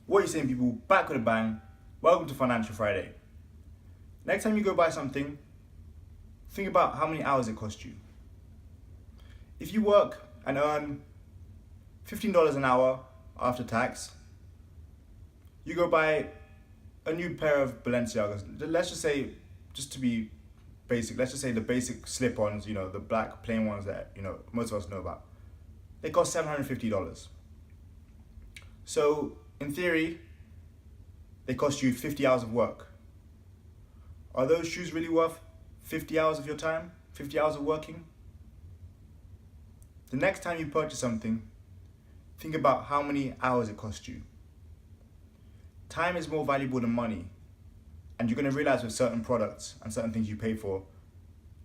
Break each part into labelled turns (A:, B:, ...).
A: What are you saying, people? Back with a bang. Welcome to Financial Friday. Next time you go buy something, think about how many hours it cost you. If you work and earn $15 an hour after tax, you go buy a new pair of Balenciagas. Let's just say, just to be basic, let's just say the basic slip-ons, the black plain ones that, most of us know about. They cost $750. So, in theory, they cost you 50 hours of work. Are those shoes really worth 50 hours of your time? 50 hours of working? The next time you purchase something, think about how many hours it cost you. Time is more valuable than money. And you're going to realize with certain products and certain things you pay for,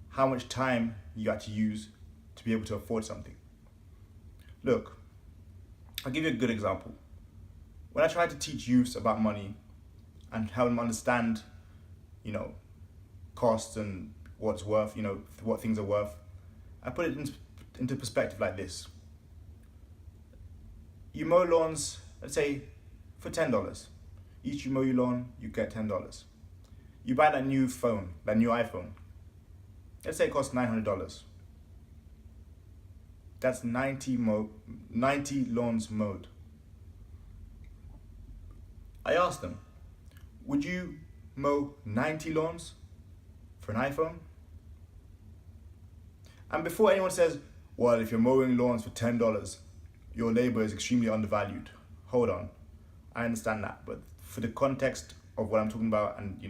A: how much time you actually use to be able to afford something. Look, I'll give you a good example. When I try to teach youths about money and help them understand, costs and what's worth, what things are worth, I put it into perspective like this. You mow lawns, let's say, for $10. Each you mow your lawn, you get $10. You buy that new phone, that new iPhone. Let's say it costs $900. That's 90 lawns mowed. I asked them, would you mow 90 lawns for an iPhone? And before anyone says, well, if you're mowing lawns for $10, your labor is extremely undervalued. Hold on, I understand that, but for the context of what I'm talking about and,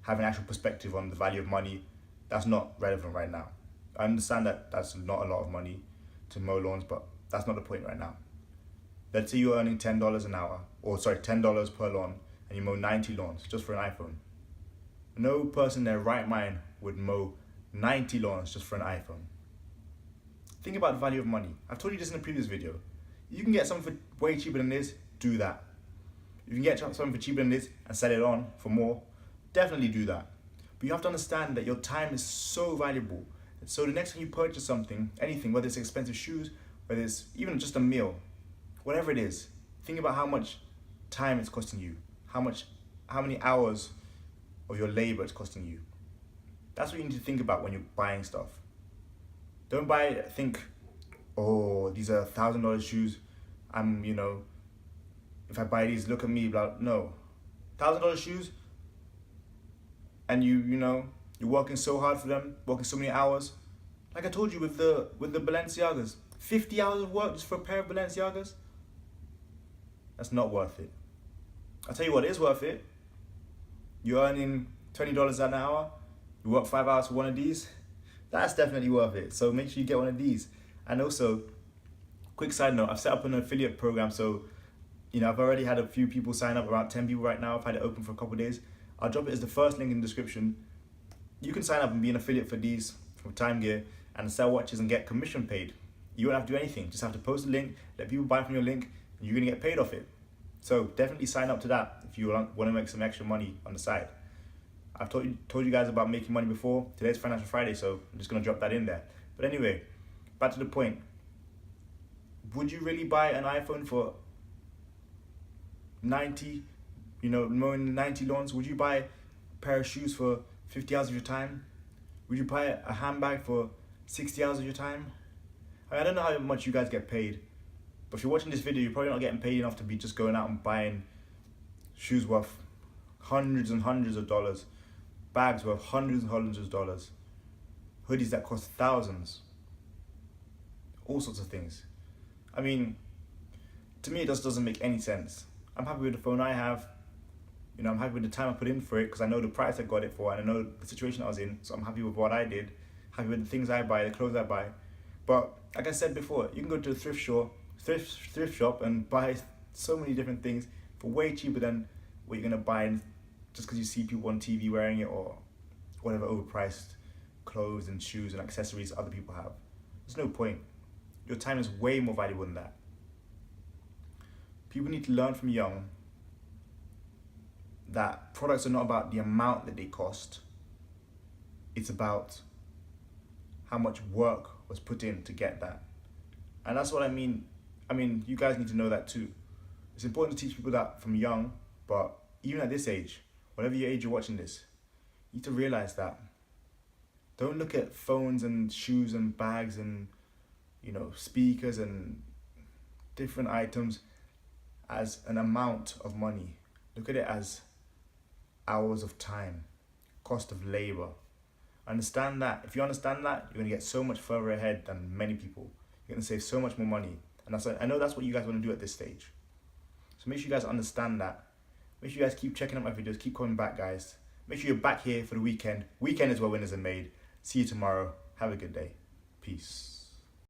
A: having actual perspective on the value of money, that's not relevant right now. I understand that that's not a lot of money to mow lawns, but that's not the point right now. Let's say you're earning $10 an hour, $10 per lawn, and you mow 90 lawns just for an iPhone. No person in their right mind would mow 90 lawns just for an iPhone. Think about the value of money. I've told you this in a previous video. You can get something for way cheaper than this, do that. If you can get something for cheaper than this and sell it on for more, definitely do that. But you have to understand that your time is so valuable. So the next time you purchase something, anything, whether it's expensive shoes, whether it's even just a meal, whatever it is, think about how much time it's costing you, how many hours of your labor it's costing you. That's what you need to think about when you're buying stuff. Don't think, oh, these are $1,000 shoes. If I buy these, look at me, blah. No, $1,000 shoes, and you're working so hard for them, working so many hours. Like I told you with the Balenciagas, 50 hours of work just for a pair of Balenciagas. That's not worth it. I'll tell you what is worth it. You're earning $20 an hour. You work 5 hours for one of these. That's definitely worth it. So make sure you get one of these. And also, quick side note, I've set up an affiliate program. So, I've already had a few people sign up, around 10 people right now. I've had it open for a couple of days. I'll drop it as the first link in the description. You can sign up and be an affiliate for these from Time Gear and sell watches and get commission paid. You won't have to do anything. Just have to post a link, let people buy from your link, and you're going to get paid off it. So definitely sign up to that if you want to make some extra money on the side. I've told you guys about making money before. Today's Financial Friday, so I'm just going to drop that in there. But anyway, back to the point. Would you really buy an iPhone for 90, mowing 90 lawns? Would you buy a pair of shoes for 50 hours of your time? Would you buy a handbag for 60 hours of your time? I don't know how much you guys get paid, but if you're watching this video, you're probably not getting paid enough to be just going out and buying shoes worth hundreds and hundreds of dollars, bags worth hundreds and hundreds of dollars, hoodies that cost thousands, all sorts of things. To me, it just doesn't make any sense. I'm happy with the phone I have. I'm happy with the time I put in for it because I know the price I got it for and I know the situation I was in. So I'm happy with what I did, happy with the things I buy, the clothes I buy. But like I said before, you can go to a thrift shop and buy so many different things for way cheaper than what you're gonna buy just because you see people on TV wearing it or whatever overpriced clothes and shoes and accessories other people have. There's no point. Your time is way more valuable than that. People need to learn from young that products are not about the amount that they cost. It's about how much work was put in to get that. And that's what I mean. You guys need to know that too. It's important to teach people that from young, but even at this age, whatever your age you're watching this, you need to realize that. Don't look at phones and shoes and bags and, speakers and different items as an amount of money. Look at it as hours of time, cost of labor. Understand that. If you understand that, you're going to get so much further ahead than many people. You're going to save so much more money. And I know that's what you guys want to do at this stage. So make sure you guys understand that. Make sure you guys keep checking out my videos. Keep coming back, guys. Make sure you're back here for the weekend. Weekend is where winners are made. See you tomorrow. Have a good day. Peace.